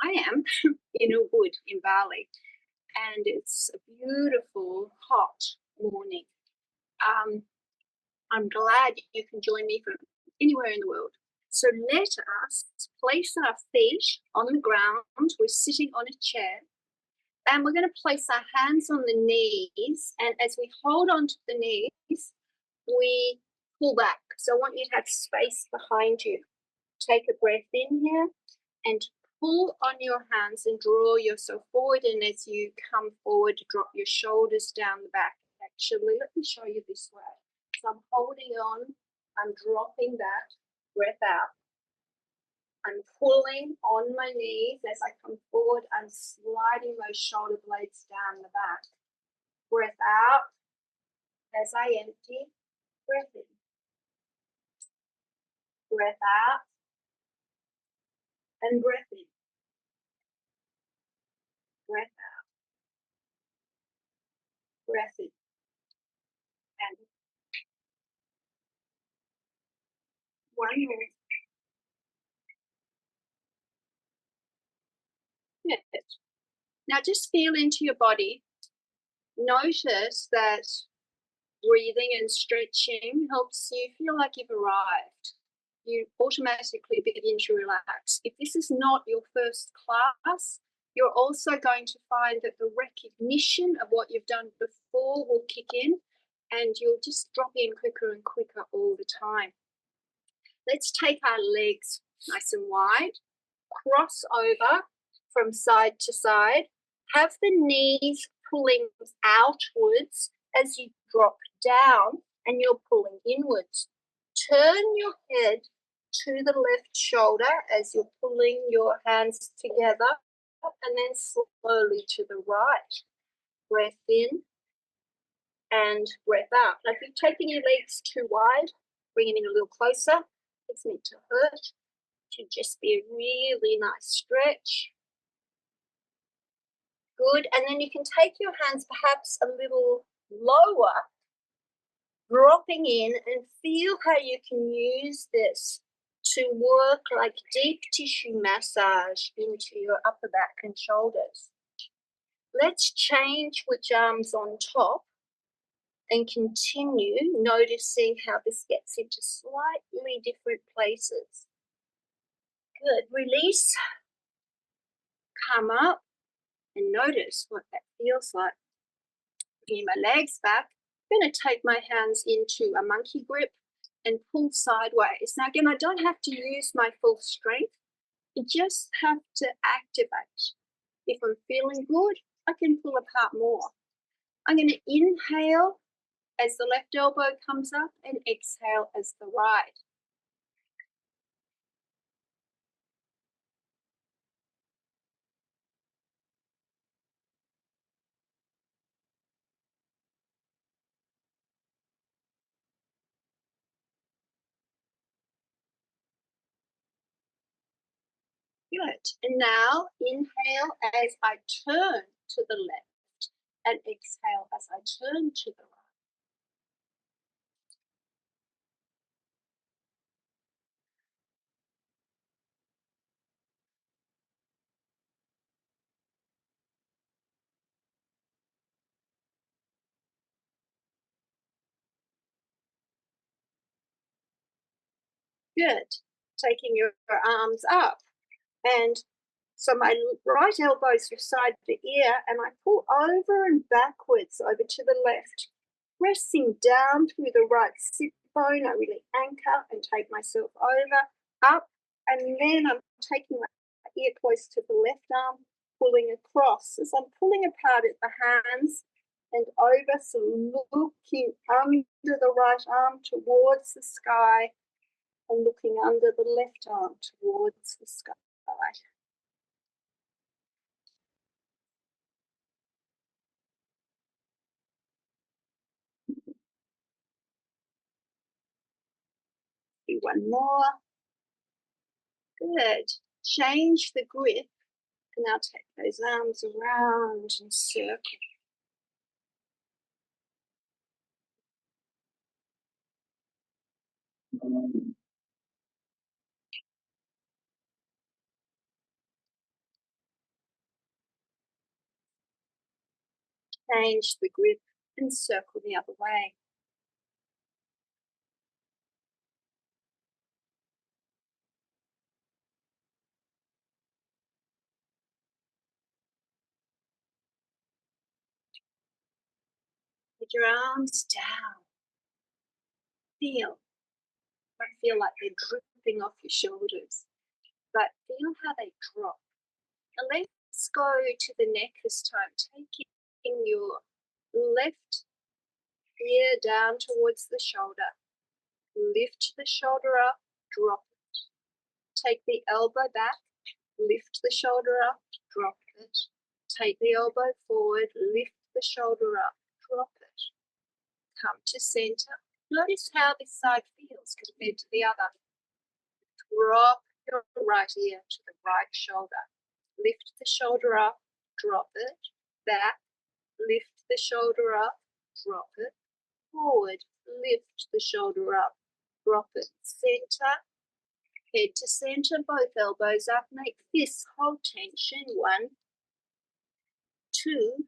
I am in a wood in Bali, and it's a beautiful, hot morning. I'm glad you can join me from anywhere in the world. So let us place our feet on the ground. We're sitting on a chair, and we're going to place our hands on the knees. And as we hold on to the knees, we pull back. So I want you to have space behind you. Take a breath in here and pull on your hands and draw yourself forward. And as you come forward, drop your shoulders down the back. Actually, let me show you this way. So I'm holding on, I'm dropping that, breath out. I'm pulling on my knees as I come forward. I'm sliding those shoulder blades down the back. Breath out as I empty. Breath in. Breath out and breath in. Breath out. Breath in. And one more. Good. Now just feel into your body. Notice that breathing and stretching helps you feel like you've arrived. You automatically begin to relax. If this is not your first class, you're also going to find that the recognition of what you've done before will kick in, and you'll just drop in quicker and quicker all the time. Let's take our legs nice and wide, cross over from side to side, have the knees pulling outwards as you drop down and you're pulling inwards. Turn your head to the left shoulder as you're pulling your hands together, and then slowly to the right. Breath in and breath out. Now, if you've taken your legs too wide, bring them in a little closer. It's meant to hurt. It should just be a really nice stretch. Good. And then you can take your hands perhaps a little lower, dropping in, and feel how you can use this to work like deep tissue massage into your upper back and shoulders. Let's change which arm's on top and continue noticing how this gets into slightly different places. Good. Release. Come up and notice what that feels like. Bringing my legs back. I'm going to take my hands into a monkey grip and pull sideways. Now again, I don't have to use my full strength. You just have to activate. If I'm feeling good, I can pull apart more. I'm going to inhale as the left elbow comes up and exhale as the right. Good. And now inhale as I turn to the left and exhale as I turn to the right. Good. Taking your arms up. And so my right elbow is beside the ear, and I pull over and backwards over to the left, pressing down through the right sit bone. I really anchor and take myself over, up, and then I'm taking my ear close to the left arm, pulling across. As I'm pulling apart at the hands and over, so looking under the right arm towards the sky and looking under the left arm towards the sky. Do one more. Good. Change the grip, and now take those arms around and circle. Change the grip and circle the other way. Put your arms down. Don't feel like they're dripping off your shoulders, but feel how they drop. And let's go to the neck this time. Taking your left ear down towards the shoulder. Lift the shoulder up, drop it. Take the elbow back, lift the shoulder up, drop it. Take the elbow forward, lift the shoulder up, drop it. Come to center. Notice how this side feels compared to the other. Drop your right ear to the right shoulder. Lift the shoulder up, drop it. Back, lift the shoulder up, drop it. Forward, lift the shoulder up, drop it. Center, head to center, both elbows up. Make this hold tension. 1, 2,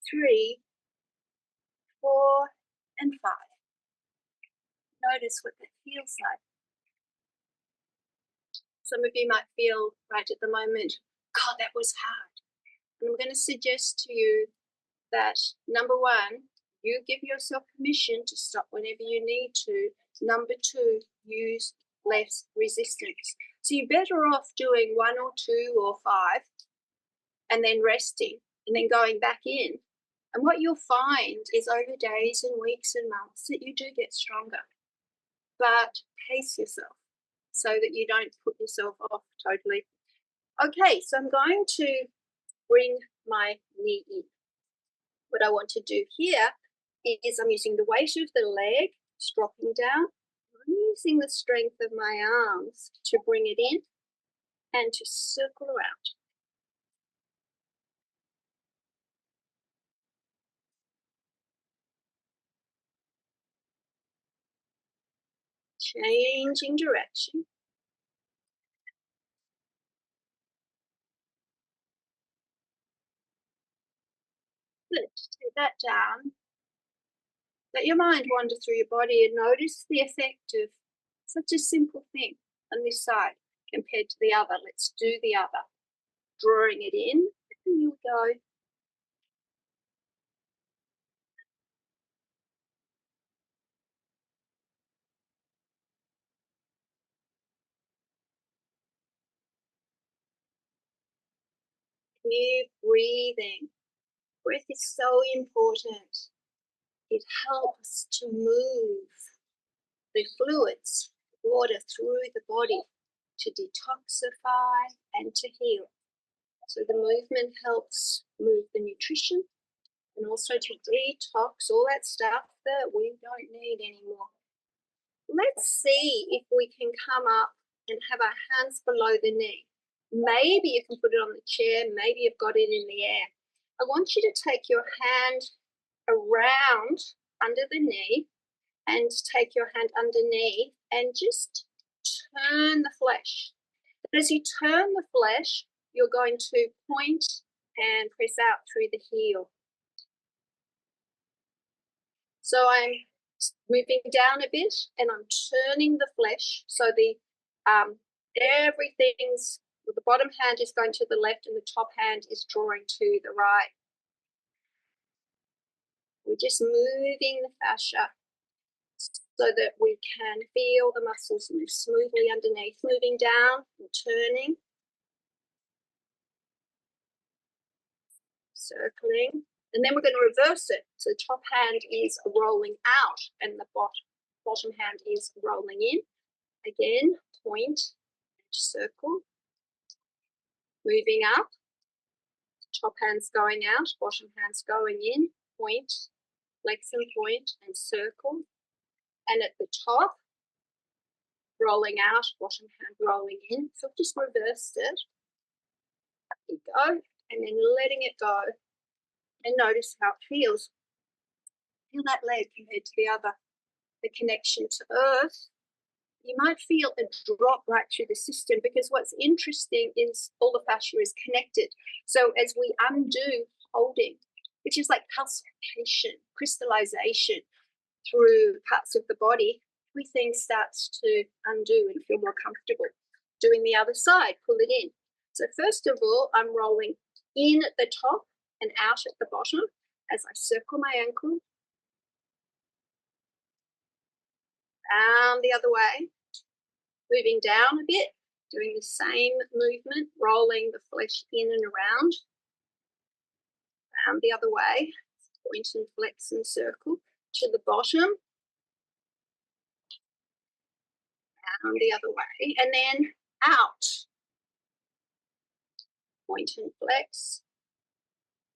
3, 4, and 5. Notice what that feels like. Some of you might feel right at the moment, God, that was hard. And I'm going to suggest to you that, number 1, you give yourself permission to stop whenever you need to. Number 2, use less resistance. So you're better off doing 1 or 2 or 5 and then resting and then going back in. And what you'll find is over days and weeks and months that you do get stronger. But pace yourself so that you don't put yourself off totally. Okay, so I'm going to bring my knee in. What I want to do here is I'm using the weight of the leg, it's dropping down. I'm using the strength of my arms to bring it in and to circle around. Changing direction. Good. Take that down. Let your mind wander through your body and notice the effect of such a simple thing on this side compared to the other. Let's do the other. Drawing it in. And here we go. Keep breathing. Breath is so important. It helps to move the fluids, water through the body to detoxify and to heal. So the movement helps move the nutrition and also to detox all that stuff that we don't need anymore. Let's see if we can come up and have our hands below the knee. Maybe you can put it on the chair, maybe you've got it in the air. I want you to take your hand around under the knee and take your hand underneath and just turn the flesh. And as you turn the flesh, you're going to point and press out through the heel. So I'm moving down a bit and I'm turning the flesh so the bottom hand is going to the left and the top hand is drawing to the right. We're just moving the fascia so that we can feel the muscles move smoothly underneath, moving down and turning, circling, and then we're going to reverse it. So the top hand is rolling out and the bottom hand is rolling in. Again, point, circle, moving up, top hand's going out, bottom hand's going in, point, flex and point, and circle. And at the top, rolling out, bottom hand rolling in. So I've just reversed it. There you go. And then letting it go. And notice how it feels. Feel that leg compared to the other. The connection to earth. You might feel a drop right through the system because what's interesting is all the fascia is connected. So as we undo holding, which is like calcification, crystallization through parts of the body, everything starts to undo and feel more comfortable. Doing the other side, pull it in. So first of all, I'm rolling in at the top and out at the bottom as I circle my ankle. The other way, moving down a bit, doing the same movement, rolling the flesh in and around. The other way, point and flex and circle to the bottom. The other way, and then out. Point and flex,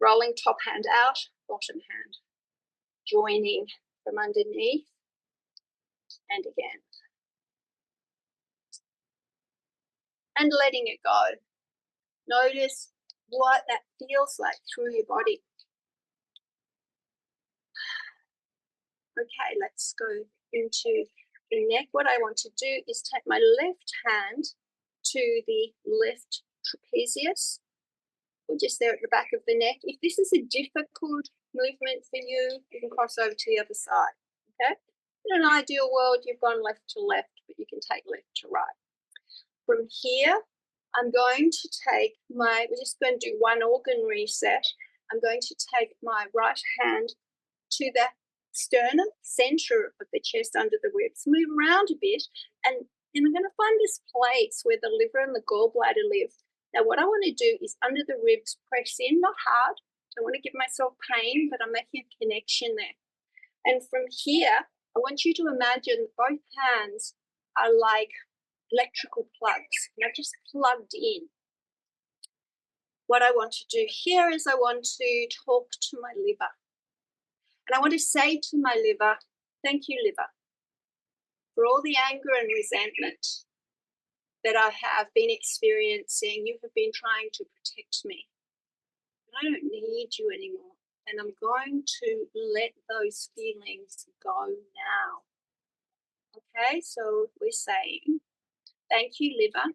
rolling top hand out, bottom hand joining from underneath, and again. And letting it go. Notice what that feels like through your body. Okay, let's go into the neck. What I want to do is take my left hand to the left trapezius, or just there at the back of the neck. If this is a difficult movement for you, you can cross over to the other side, okay? In an ideal world, you've gone left to left, but you can take left to right. From here, I'm going to take we're just going to do one organ reset. I'm going to take my right hand to the sternum, center of the chest under the ribs, move around a bit, and then I'm going to find this place where the liver and the gallbladder live. Now, what I want to do is under the ribs, press in, not hard. Don't want to give myself pain, but I'm making a connection there. And from here, I want you to imagine both hands are like electrical plugs. They're just plugged in. What I want to do here is I want to talk to my liver. And I want to say to my liver, thank you, liver, for all the anger and resentment that I have been experiencing. You have been trying to protect me. But I don't need you anymore. And I'm going to let those feelings go now. Okay, so we're saying, thank you, liver.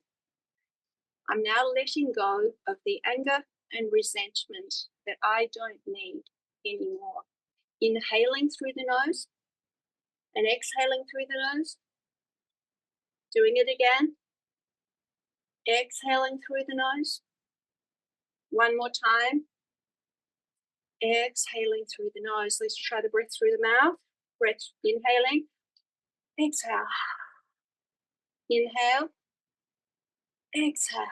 I'm now letting go of the anger and resentment that I don't need anymore. Inhaling through the nose and exhaling through the nose. Doing it again. Exhaling through the nose. One more time. Exhaling through the nose. Let's try the breath through the mouth. Breath inhaling. Exhale. Inhale. Exhale.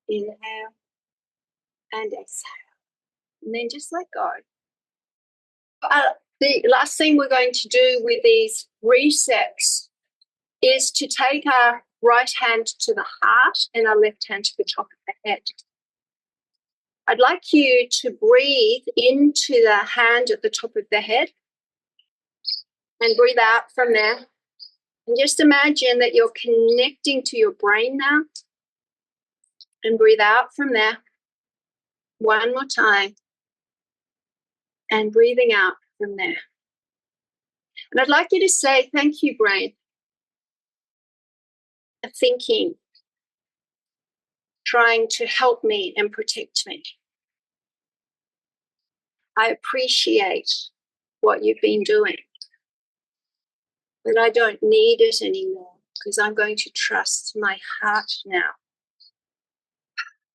Inhale. And exhale. And then just let go. The last thing we're going to do with these resets is to take our right hand to the heart and our left hand to the top of the head. I'd like you to breathe into the hand at the top of the head and breathe out from there. And just imagine that you're connecting to your brain now. And breathe out from there. One more time. And breathing out from there. And I'd like you to say, thank you, brain. Thinking, trying to help me and protect me. I appreciate what you've been doing, but I don't need it anymore because I'm going to trust my heart now.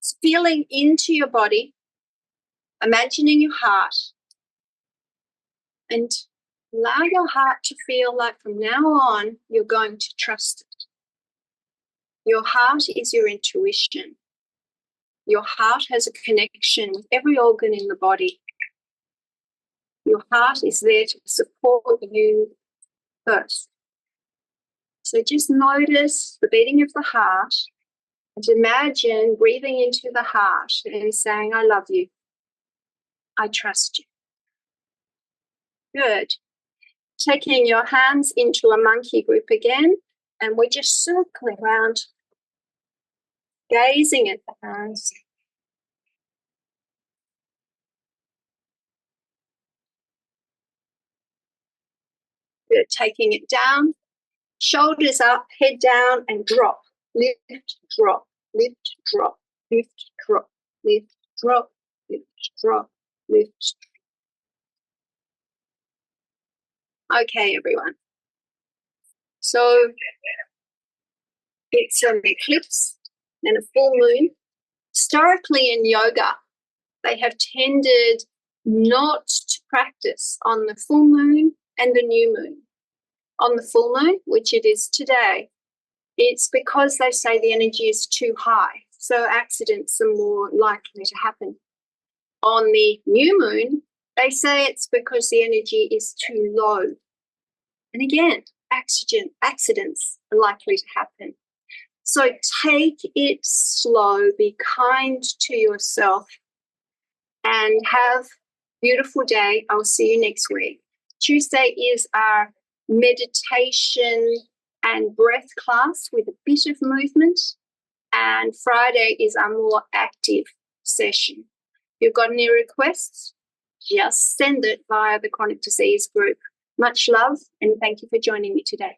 It's feeling into your body, imagining your heart, and allow your heart to feel like from now on you're going to trust it. Your heart is your intuition. Your heart has a connection with every organ in the body. Your heart is there to support you first. So just notice the beating of the heart and imagine breathing into the heart and saying, I love you. I trust you. Good. Taking your hands into a monkey grip again, and we're just circling around, gazing at the hands. Good. Taking it down, shoulders up, head down, and drop. Lift, drop, lift, drop, lift, drop, lift, drop, lift, drop, lift. Okay, everyone. So it's an eclipse and a full moon. Historically in yoga, they have tended not to practice on the full moon and the new moon. On the full moon, which it is today, it's because they say the energy is too high, so accidents are more likely to happen. On the new moon, they say it's because the energy is too low. And again, accidents are likely to happen. So take it slow, be kind to yourself, and have a beautiful day. I'll see you next week. Tuesday is our meditation and breath class with a bit of movement, and Friday is our more active session. If you've got any requests, just send it via the Chronic Disease group. Much love, and thank you for joining me today.